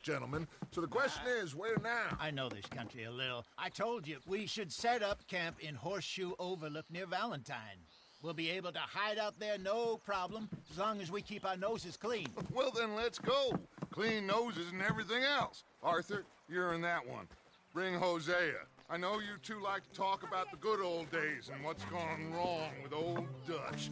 gentlemen. So the question is, where now? I know this country a little. I told you, we should set up camp in Horseshoe Overlook near Valentine. We'll be able to hide out there, no problem, as long as we keep our noses clean. Well, then let's go. Clean noses and everything else. Arthur, you're in that one. Bring Hosea. I know you two like to talk about the good old days and what's gone wrong with old Dutch.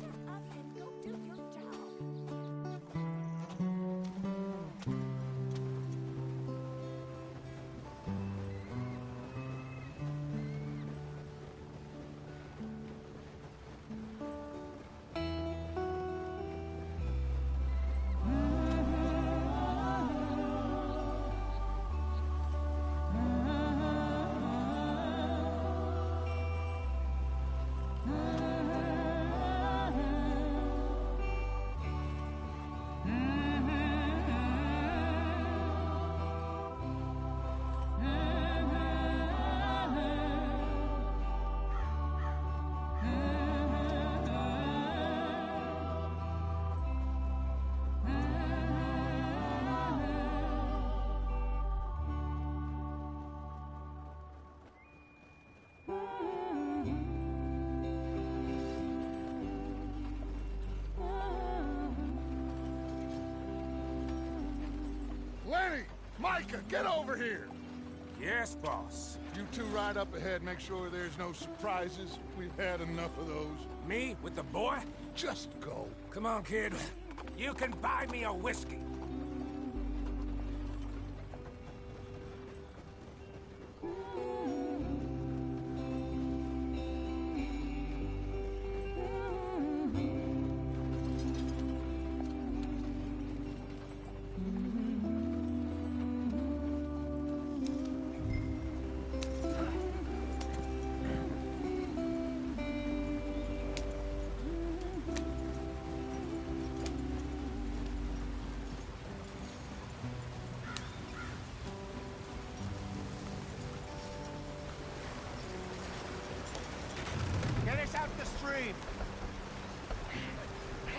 Lenny! Micah, get over here! Yes, boss. You two ride up ahead, make sure there's no surprises. We've had enough of those. Me with the boy? Just go. Come on, kid. You can buy me a whiskey. Get us out the stream.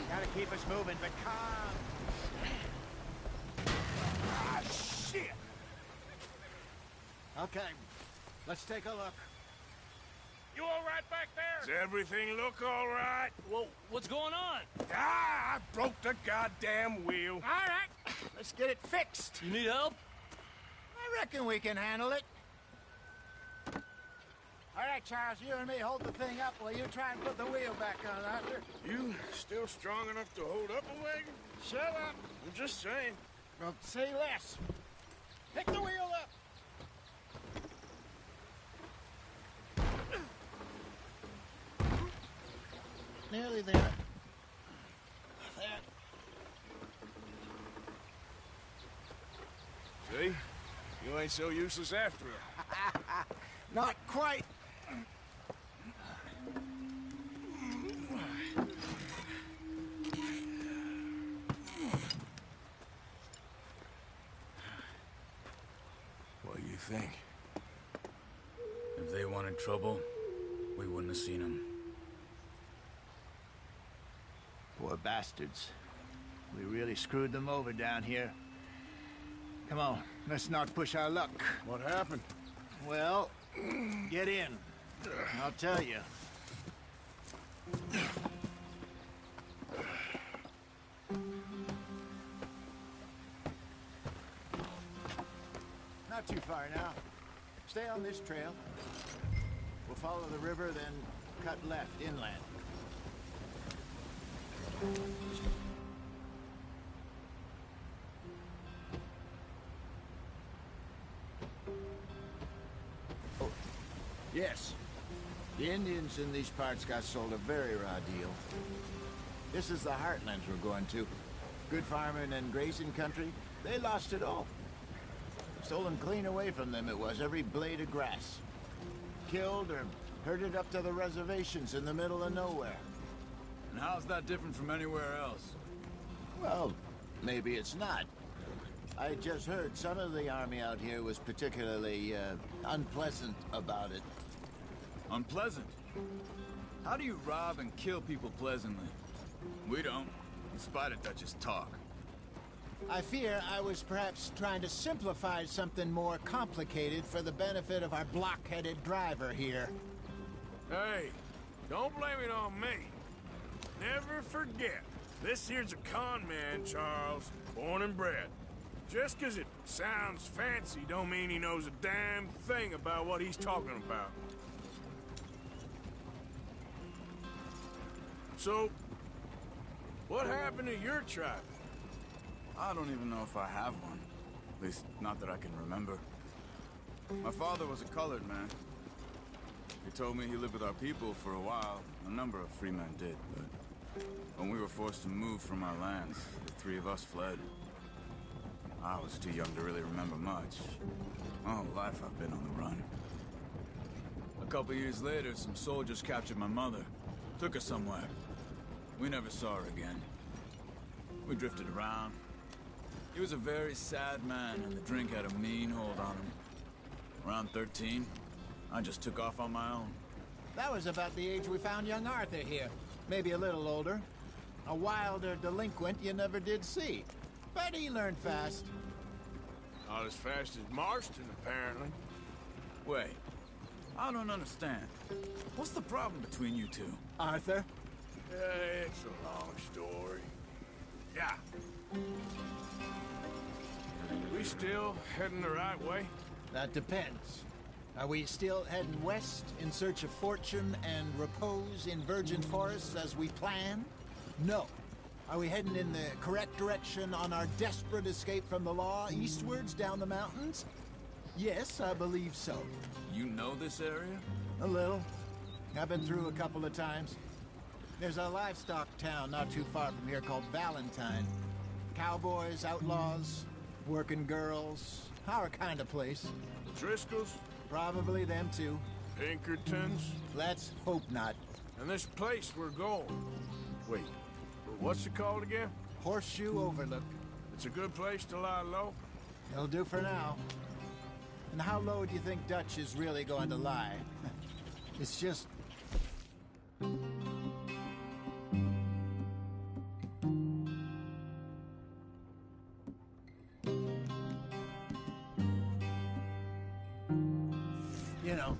Gotta keep us moving, but calm. Ah, shit! Okay, let's take a look. You all right back there? Does everything look all right? Well, what's going on? Ah, I broke the goddamn wheel. All right, let's get it fixed. You need help? I reckon we can handle it. All right, Charles, you and me hold the thing up while you try and put the wheel back on, Arthur. You still strong enough to hold up a wagon? Shut up. I'm just saying. Well, say less. Pick the wheel up. Nearly there. There. See? You ain't so useless after all. Not quite. What do you think? If they wanted trouble, we wouldn't have seen them. Poor bastards. We really screwed them over down here. Come on, let's not push our luck. What happened? Well, get in. I'll tell you. Not too far now. Stay on this trail. We'll follow the river, then cut left inland. Oh, yes. The Indians in these parts got sold a very raw deal. This is the heartlands we're going to. Good farming and grazing country, they lost it all. Stolen clean away from them it was, every blade of grass. Killed or herded up to the reservations in the middle of nowhere. And how's that different from anywhere else? Well, maybe it's not. I just heard some of the army out here was particularly, unpleasant about it. Unpleasant? How do you rob and kill people pleasantly? We don't, in spite of Dutch's talk. I fear I was perhaps trying to simplify something more complicated for the benefit of our block-headed driver here. Hey, don't blame it on me. Never forget, this here's a con man, Charles, born and bred. Just 'cause it sounds fancy don't mean he knows a damn thing about what he's talking about. So, what happened to your tribe? I don't even know if I have one. At least, not that I can remember. My father was a colored man. He told me he lived with our people for a while. A number of free men did, but when we were forced to move from our lands, the three of us fled. I was too young to really remember much. My whole life I've been on the run. A couple years later, some soldiers captured my mother. Took her somewhere. We never saw her again. We drifted around. He was a very sad man, and the drink had a mean hold on him. Around 13, I just took off on my own. That was about the age we found young Arthur here. Maybe a little older. A wilder delinquent you never did see. But he learned fast. Not as fast as Marston, apparently. Wait, I don't understand. What's the problem between you two? Arthur? It's a long story. Yeah. We still heading the right way? That depends. Are we still heading west in search of fortune and repose in virgin forests as we planned? No. Are we heading in the correct direction on our desperate escape from the law eastwards down the mountains? Yes, I believe so. You know this area? A little. I've been through a couple of times. There's a livestock town not too far from here called Valentine. Cowboys, outlaws, working girls, our kind of place. The Driscolls? Probably them too. Pinkertons? Let's hope not. And this place we're going. Wait, what's it called again? Horseshoe Overlook. It's a good place to lie low? It'll do for now. And how low do you think Dutch is really going to lie? It's just... you know.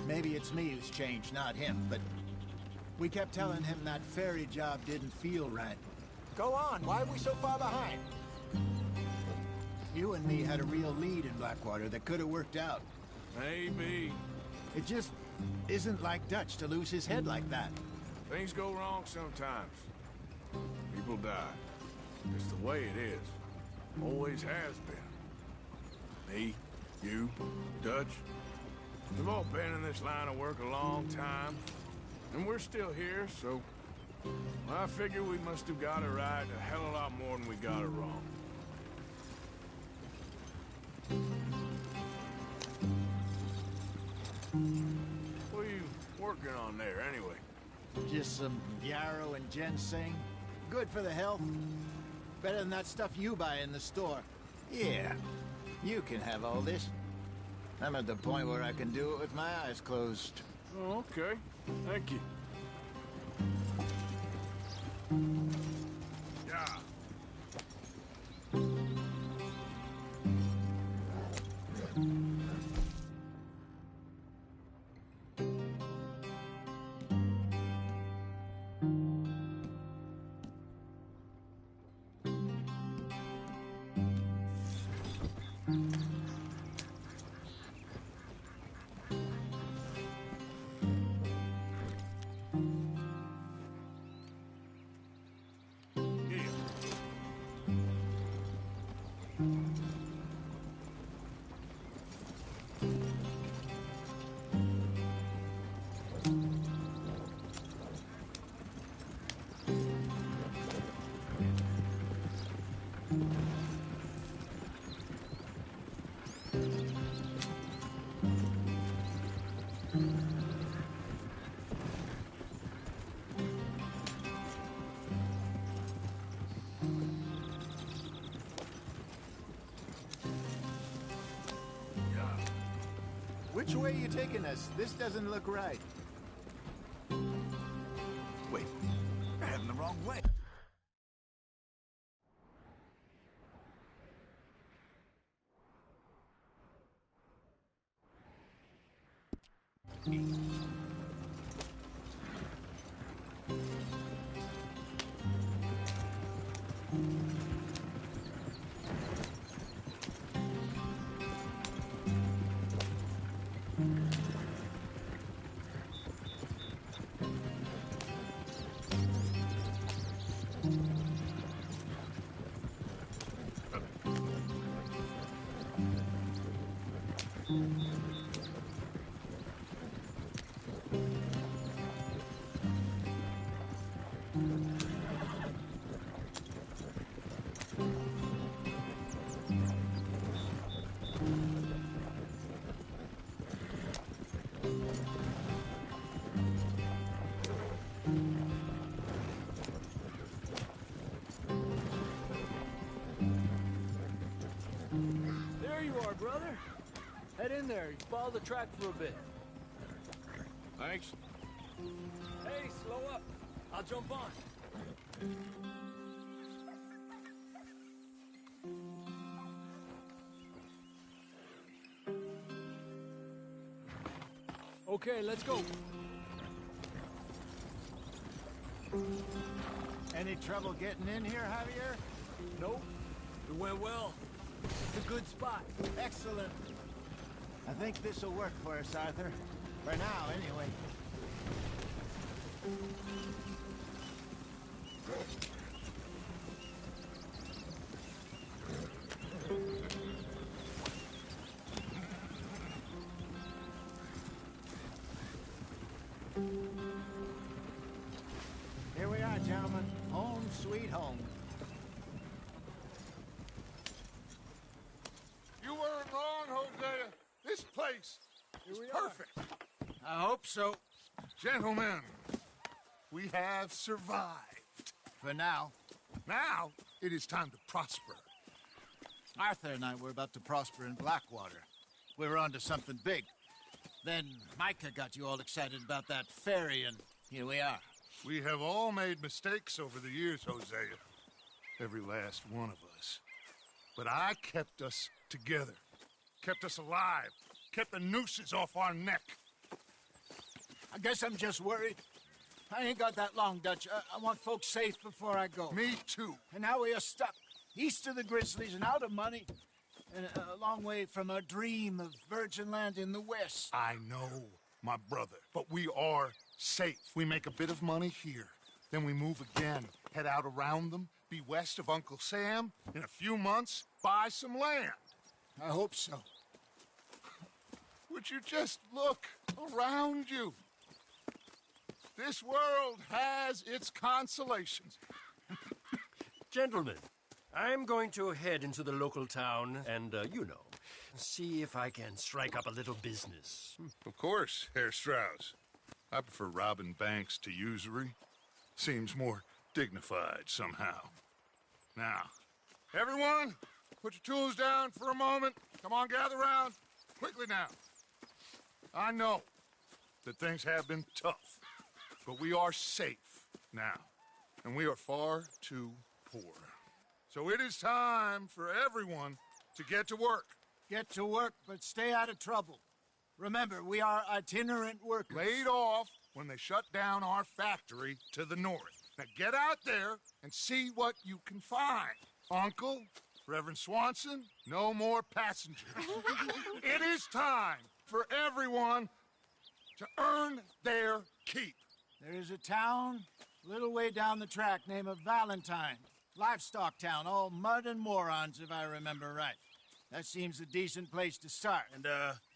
Maybe it's me who's changed, not him, but we kept telling him that ferry job didn't feel right. Go on, why are we so far behind? You and me had a real lead in Blackwater that could have worked out. Maybe. It just isn't like Dutch to lose his head like that. Things go wrong sometimes. People die. It's the way it is. Always has been. Me, you, Dutch. We've all been in this line of work a long time. And we're still here, so... I figure we must have got it right a hell of a lot more than we got it wrong. What are you working on there, anyway? Just some yarrow and ginseng. Good for the health. Better than that stuff you buy in the store. Yeah, you can have all this. I'm at the point where I can do it with my eyes closed. Oh, okay. Thank you. Yeah. Which way are you taking us? This doesn't look right. Wait, you're heading the wrong way. There you are, brother. Head in there. You follow the track for a bit. Thanks. Hey, slow up. I'll jump on. Okay, let's go. Any trouble getting in here, Javier? Nope. It went well. It's a good spot. Excellent. I think this'll work for us, Arthur. For now, anyway. Here we are, gentlemen. Home sweet home. You weren't wrong, Hosea. This place is perfect. I hope so. Gentlemen, we have survived. For now. Now, it is time to prosper. Arthur and I were about to prosper in Blackwater. We were onto something big. Then Micah got you all excited about that ferry, and here we are. We have all made mistakes over the years, Hosea. Every last one of us. But I kept us together. Kept us alive. Kept the nooses off our neck. I guess I'm just worried. I ain't got that long, Dutch. I want folks safe before I go. Me too. And now we are stuck, east of the Grizzlies and out of money, and a long way from our dream of virgin land in the west. I know, my brother. But we are safe. We make a bit of money here. Then we move again, head out around them, be west of Uncle Sam. In a few months, buy some land. I hope so. Would you just look around you? This world has its consolations. Gentlemen, I'm going to head into the local town and, see if I can strike up a little business. Of course, Herr Strauss. I prefer robbing banks to usury. Seems more dignified somehow. Now, everyone, put your tools down for a moment. Come on, gather round. Quickly now. I know that things have been tough, but we are safe now, and we are far too poor. So it is time for everyone to get to work. Get to work, but stay out of trouble. Remember, we are itinerant workers. Laid off when they shut down our factory to the north. Now get out there and see what you can find. Uncle, Reverend Swanson, no more passengers. It is time for everyone to earn their keep. There is a town a little way down the track named Valentine. Livestock town, all mud and morons, if I remember right. That seems a decent place to start. And,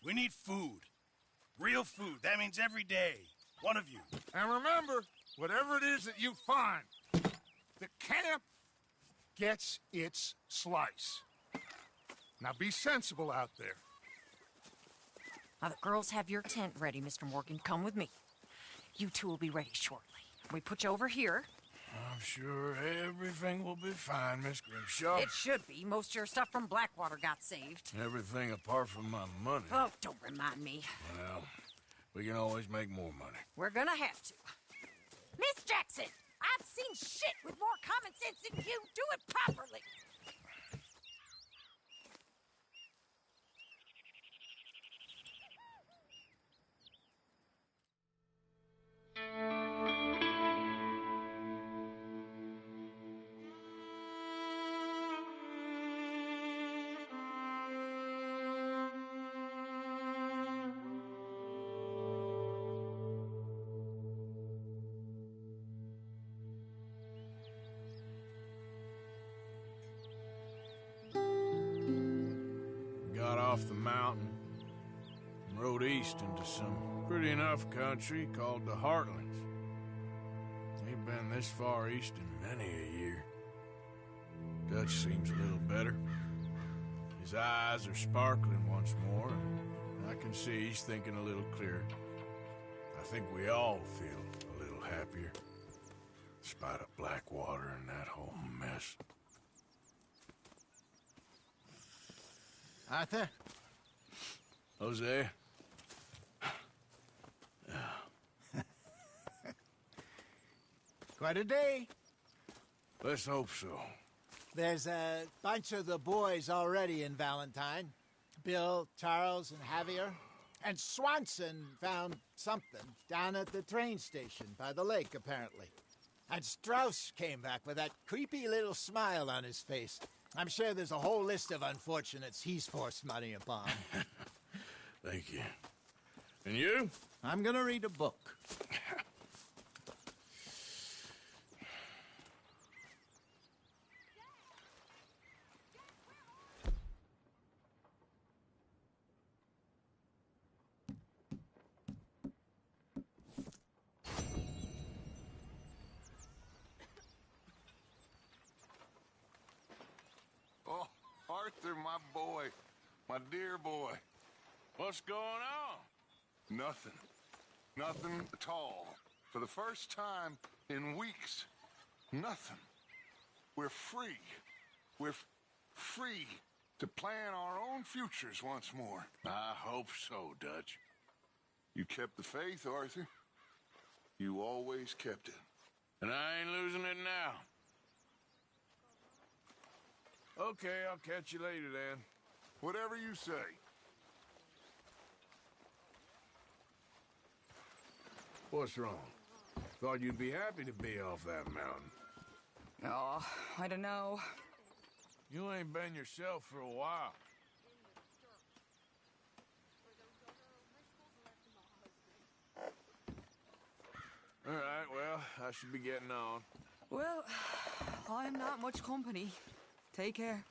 we need food. Real food. That means every day. One of you. And remember, whatever it is that you find, the camp gets its slice. Now be sensible out there. Now, the girls have your tent ready, Mr. Morgan. Come with me. You two will be ready shortly. We put you over here, I'm sure everything will be fine, Miss Grimshaw. It should be. Most of your stuff from Blackwater got saved. Everything apart from my money. Oh, don't remind me. Well, we can always make more money. We're gonna have to. Miss Jackson, I've seen shit with more common sense than you. Do it properly. Got off the mountain and rode east into some pretty enough country called the Heartlands. Ain't been this far east in many a year. Dutch seems a little better. His eyes are sparkling once more, and I can see he's thinking a little clearer. I think we all feel a little happier, despite of Blackwater and that whole mess. Arthur? Jose? Quite a day. Let's hope so. There's a bunch of the boys already in Valentine. Bill, Charles, and Javier. And Swanson found something down at the train station by the lake, apparently. And Strauss came back with that creepy little smile on his face. I'm sure there's a whole list of unfortunates he's forced money upon. Thank you. And you? I'm gonna read a book. Oh, Arthur, my boy. My dear boy. What's going on? Nothing. Nothing at all. For the first time in weeks. Nothing. We're free. We're free to plan our own futures once more. I hope so, Dutch. You kept the faith, Arthur. You always kept it. And I ain't losing it now. Okay, I'll catch you later then. Whatever you say. What's wrong? Thought you'd be happy to be off that mountain. Oh, I don't know. You ain't been yourself for a while. All right, well, I should be getting on. Well, I'm not much company. Take care.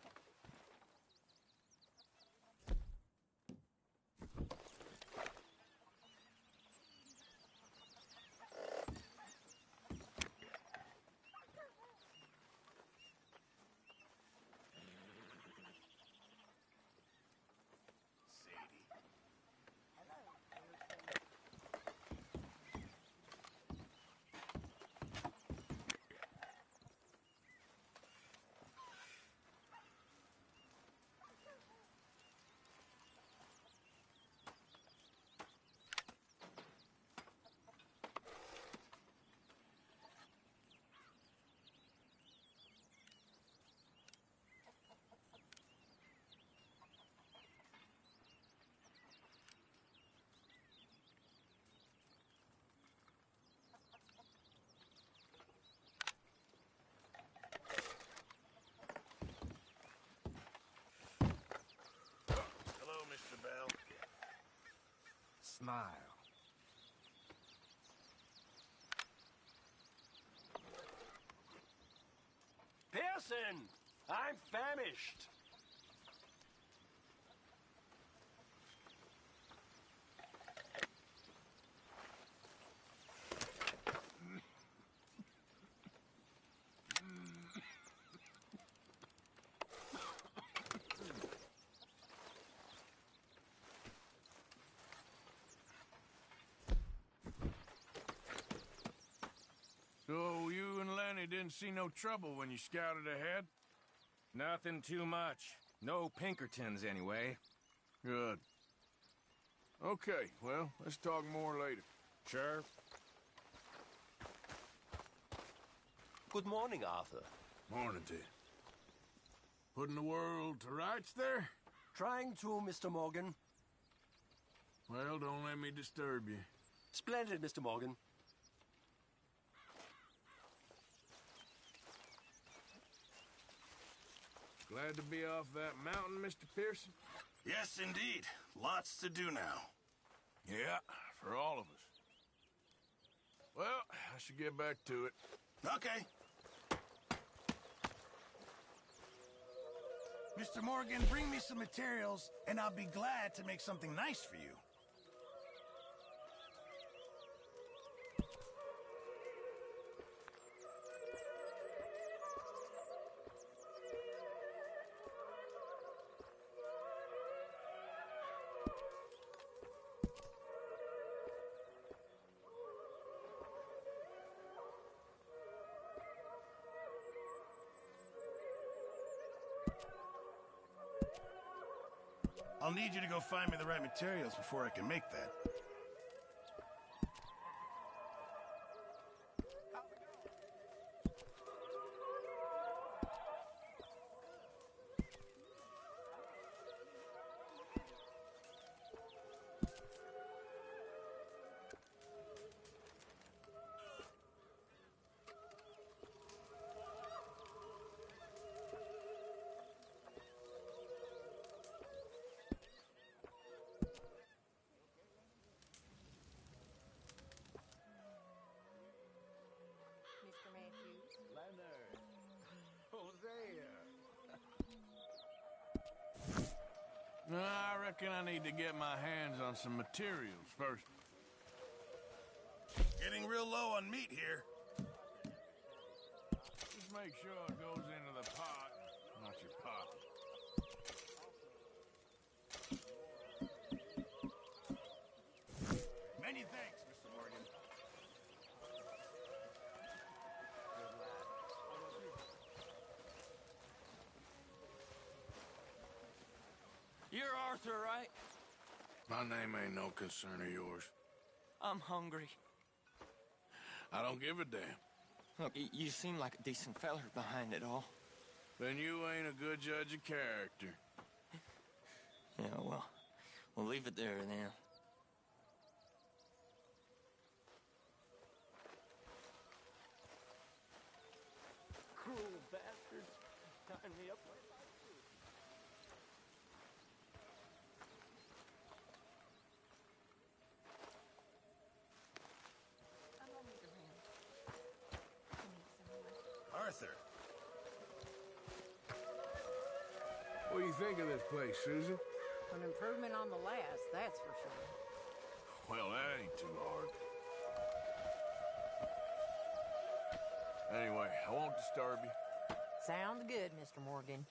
Smile. Pearson! I'm famished. So you and Lenny didn't see no trouble when you scouted ahead? Nothing too much. No Pinkertons, anyway. Good. Okay, well, let's talk more later. Sure. Good morning, Arthur. Morning to you. Putting the world to rights there? Trying to, Mr. Morgan. Well, don't let me disturb you. Splendid, Mr. Morgan. Glad to be off that mountain, Mr. Pearson? Yes, indeed. Lots to do now. Yeah, for all of us. Well, I should get back to it. Okay. Mr. Morgan, bring me some materials, and I'll be glad to make something nice for you. I'll need you to go find me the right materials before I can make that. Mr. Matthews. Leonard. Hosea. I reckon I need to get my hands on some materials first. Getting real low on meat here. Just make sure it goes into the pot, not your pocket. Many thanks, Mr. Morgan. You're Arthur, right? My name ain't no concern of yours. I'm hungry. I don't give a damn. Look, you seem like a decent feller behind it all. Then you ain't a good judge of character. Yeah, well, we'll leave it there then. Cruel bastards. Tying me up like that. Arthur. What do you think of this place, Susan? An improvement on the last, that's for sure. Well, that ain't too hard. Anyway, I won't disturb you. Sounds good, Mr. Morgan.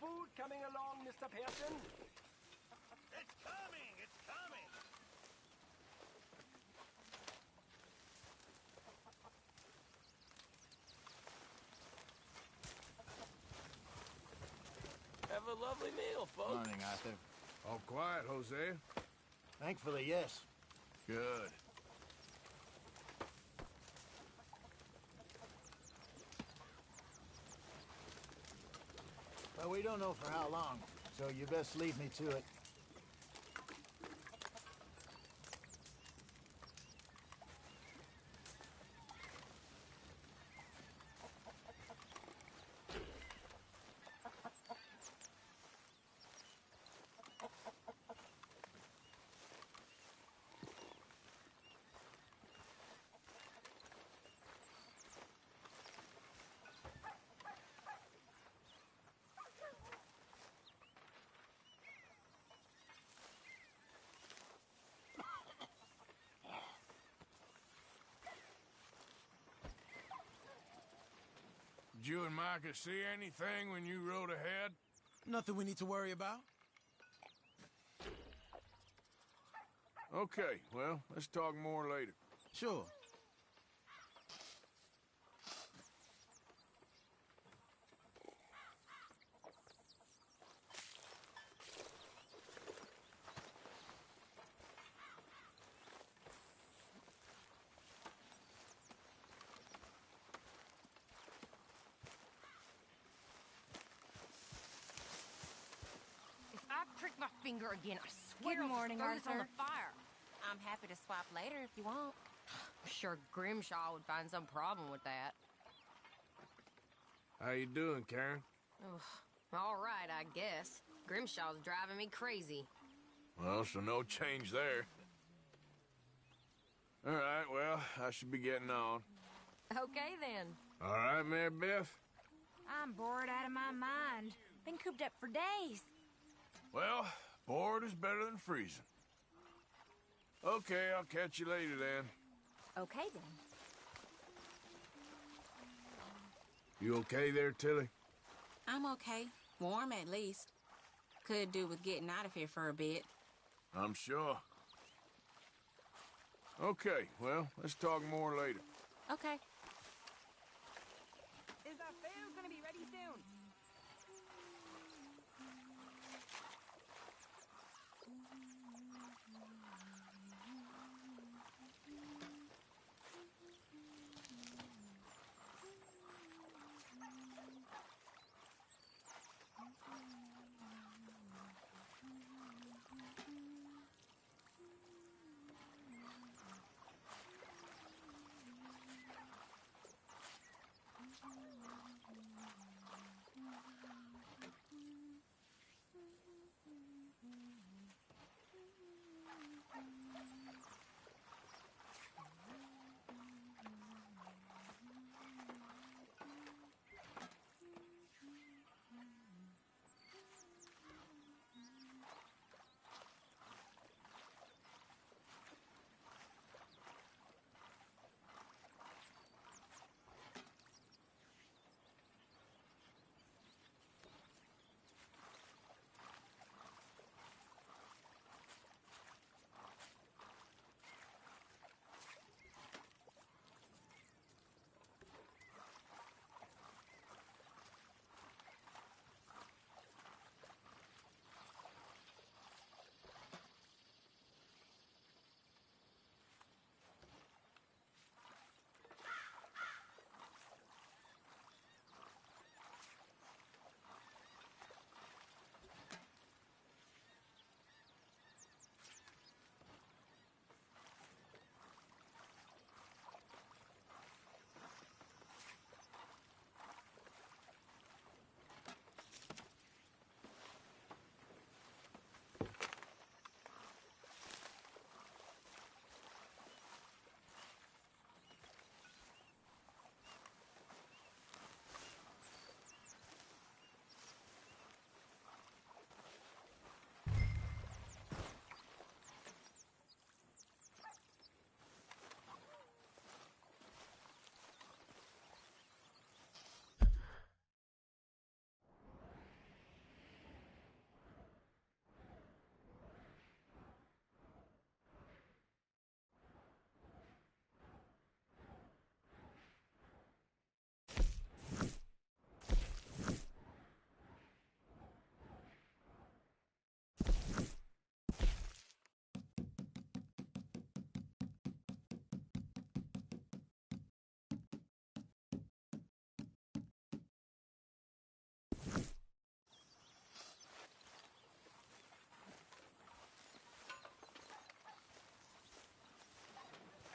food coming along, Mr. Pearson? It's coming! It's coming! Have a lovely meal, folks. Morning, Arthur. All quiet, Hosea? Thankfully, yes. Good. Well, we don't know for how long, so you best leave me to it. Did you and Micah see anything when you rode ahead? Nothing we need to worry about. Okay, well, let's talk more later. Sure. If I prick my finger again, I swear Good I'll morning, throw this on Arthur. the fire. I'm happy to swap later if you want. I'm sure Grimshaw would find some problem with that. How you doing, Karen? Ugh. All right, I guess. Grimshaw's driving me crazy. Well, so no change there. All right, well, I should be getting on. Okay, then. All right, Mary Beth? I'm bored out of my mind. Been cooped up for days. Well, bored is better than freezing. Okay, I'll catch you later then. Okay, then. You okay there, Tilly? I'm okay. Warm, at least. Could do with getting out of here for a bit. I'm sure. Okay, well, let's talk more later. Okay. Is our food gonna be ready soon?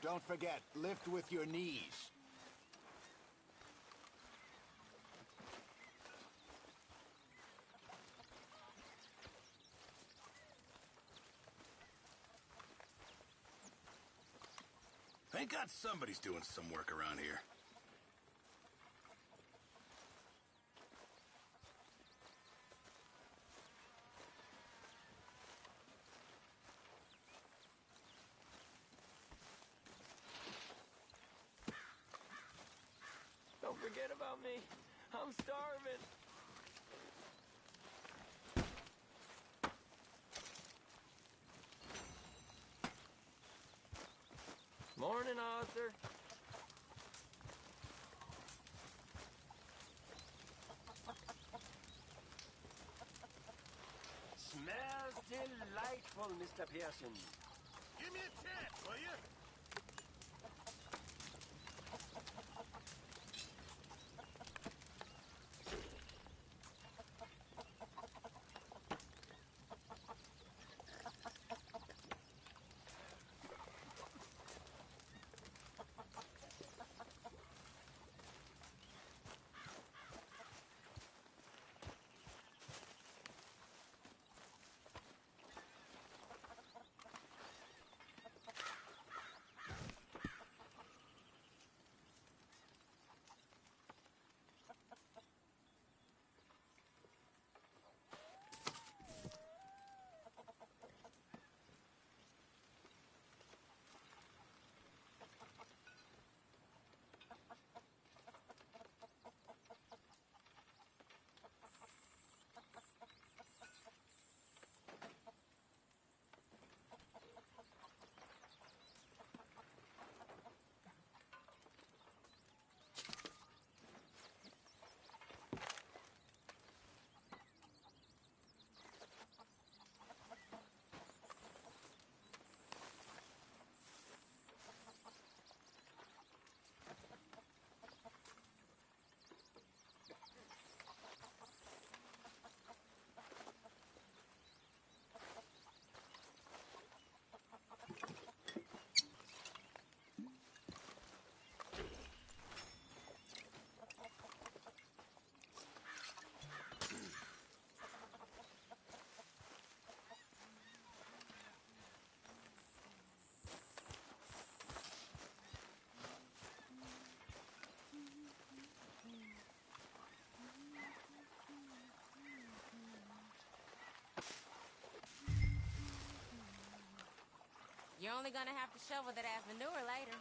Don't forget, lift with your knees. Thank God somebody's doing some work around here. Don't forget about me. I'm starving. Morning, Arthur. Smells delightful, Mr. Pearson. Give me a chance, will you? You're only gonna have to shovel that ass manure later.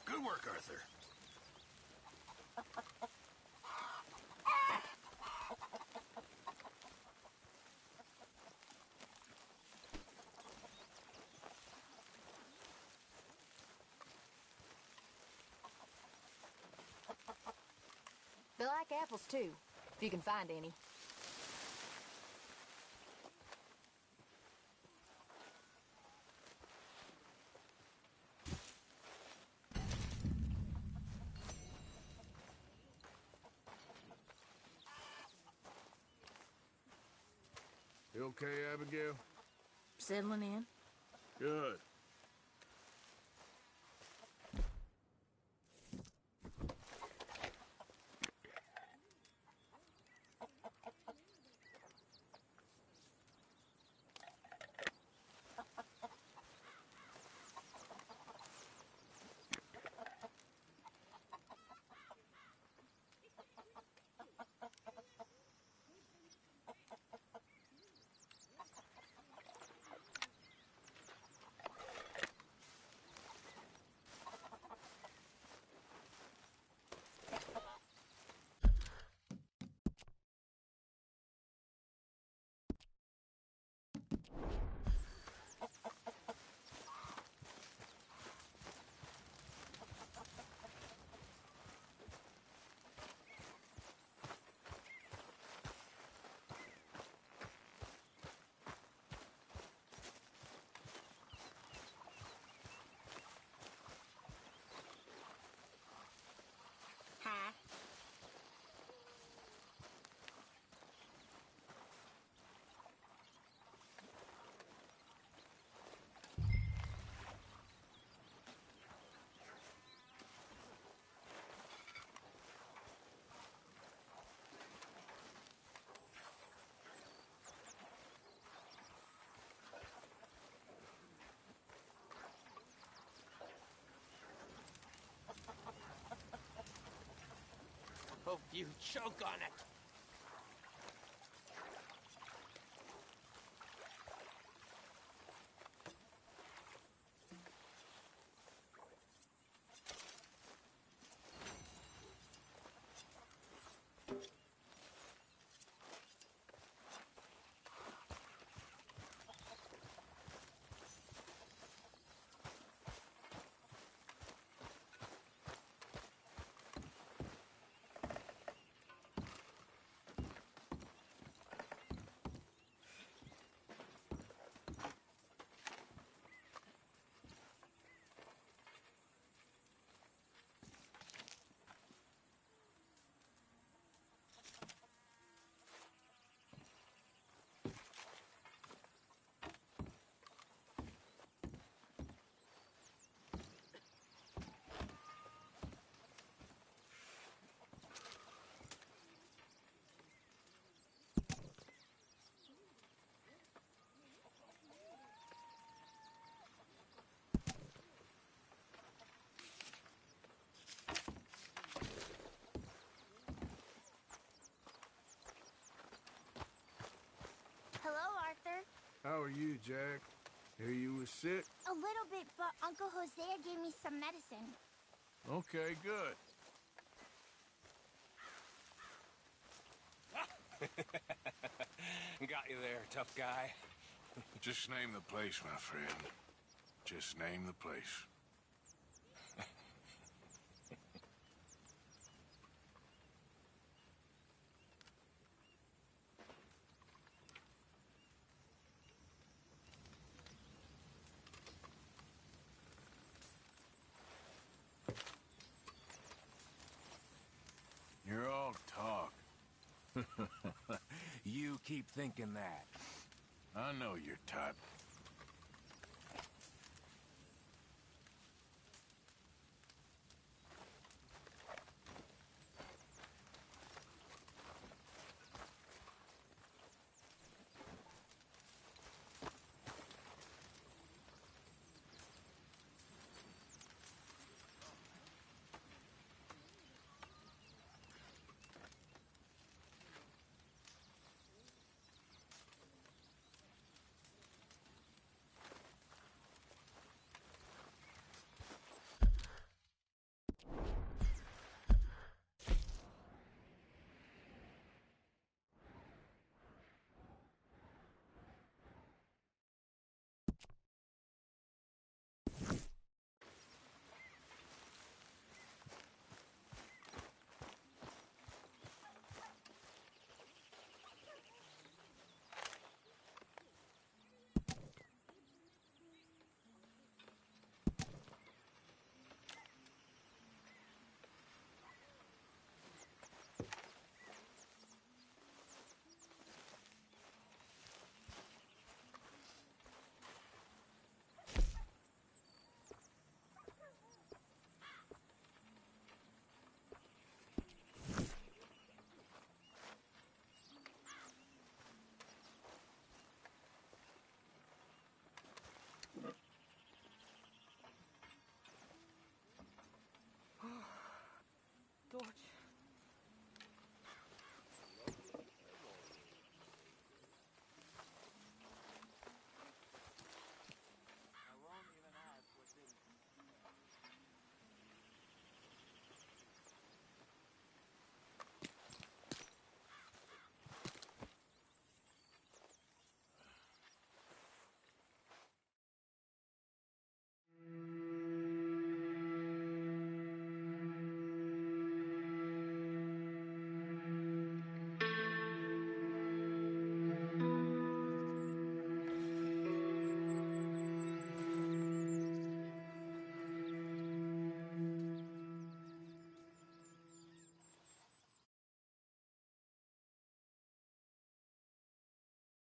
Good work, Arthur. They like apples, too, if you can find any. You okay, Abigail? Settling in. Good. hope you choke on it. Hello, Arthur. How are you, Jack? Hear you was sick? A little bit, but Uncle Hosea gave me some medicine. Okay, good. Got you there, tough guy. Just name the place, my friend. Just name the place. You're all talk. You keep thinking that. I know your type.